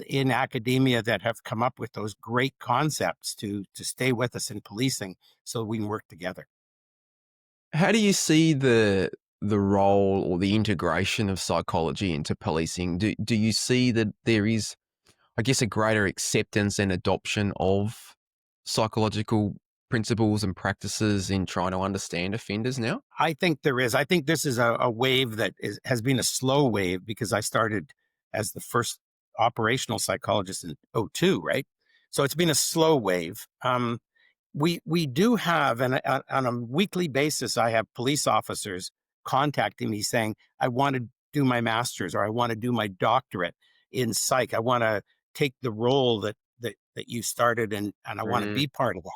in academia that have come up with those great concepts to stay with us in policing so we can work together. How do you see the role or the integration of psychology into policing? Do you see that there is, I guess, a greater acceptance and adoption of psychological principles and practices in trying to understand offenders now? I think there is. I think this is a wave that has been a slow wave because I started as the first operational psychologist in '02, right? So it's been a slow wave. We do have, and on a weekly basis, I have police officers contacting me saying, I want to do my master's or I want to do my doctorate in psych. I want to take the role that you started and I want to Mm, be part of that.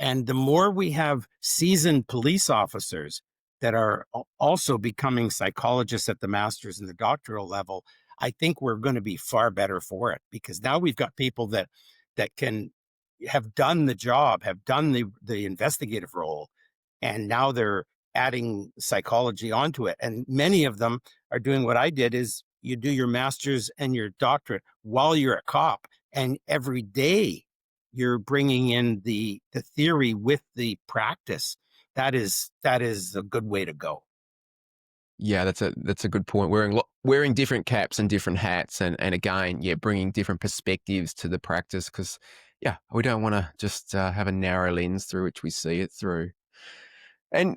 And the more we have seasoned police officers that are also becoming psychologists at the master's and the doctoral level, I think we're going to be far better for it because now we've got people that can have done the job, have done the investigative role, and now they're adding psychology onto it. And many of them are doing what I did is you do your master's and your doctorate while you're a cop, and every day you're bringing in the theory with the practice. That is a good way to go. yeah, that's a good point. Wearing different caps and different hats, and again, yeah, bringing different perspectives to the practice because, yeah, we don't want to just have a narrow lens through which we see it through. And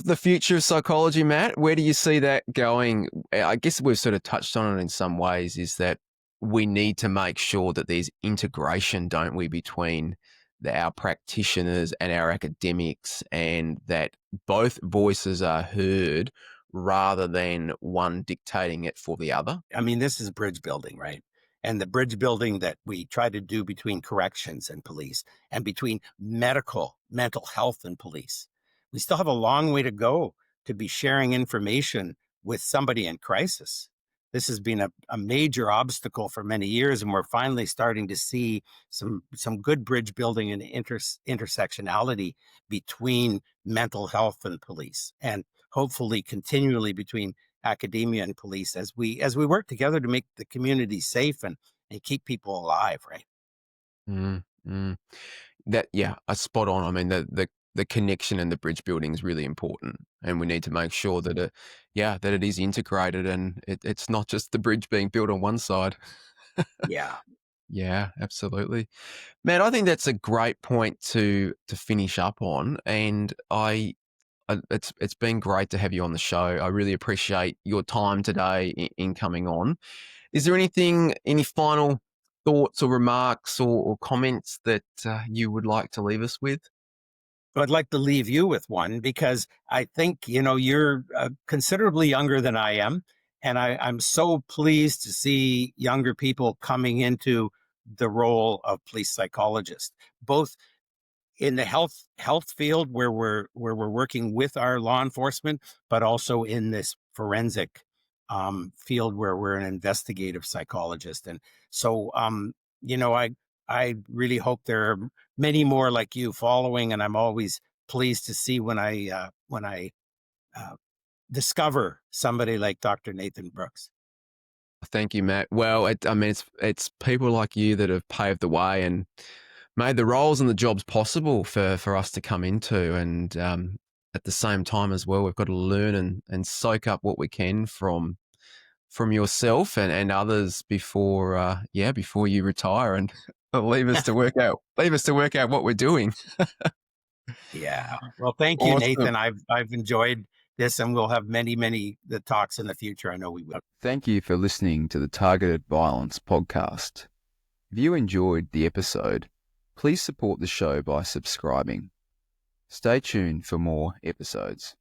the future of psychology, Matt, where do you see that going? I guess we've sort of touched on it in some ways, is that we need to make sure that there's integration, don't we, between our practitioners and our academics, and that both voices are heard rather than one dictating it for the other. I mean, this is bridge building, right? And the bridge building that we try to do between corrections and police and between mental health and police. We still have a long way to go to be sharing information with somebody in crisis. This has been a major obstacle for many years, and we're finally starting to see some good bridge building and intersectionality between mental health and police, and hopefully continually between academia and police as we work together to make the community safe and keep people alive, right? Mm, mm. That, yeah, a spot on. I mean, the connection and the bridge building is really important, and we need to make sure that that it is integrated and it's not just the bridge being built on one side. Yeah. Yeah, absolutely. Man, I think that's a great point to finish up on, and it's been great to have you on the show. I really appreciate your time today in coming on. Is there any final thoughts or remarks or comments that you would like to leave us with? I'd like to leave you with one because I think, you're considerably younger than I am. And I'm so pleased to see younger people coming into the role of police psychologist, both in the health field where we're working with our law enforcement, but also in this forensic field where we're an investigative psychologist. And so, I really hope there are many more like you following. And I'm always pleased to see when I uh, discover somebody like Dr. Nathan Brooks. Thank you, Matt. Well, I mean, it's people like you that have paved the way and made the roles and the jobs possible for us to come into. And at the same time as well, we've got to learn and soak up what we can from yourself and others before you retire and leave us to work out what we're doing. Yeah. Well, thank you, Awesome. Nathan. I've enjoyed this, and we'll have many the talks in the future. I know we will. Thank you for listening to the Targeted Violence podcast. If you enjoyed the episode, please support the show by subscribing. Stay tuned for more episodes.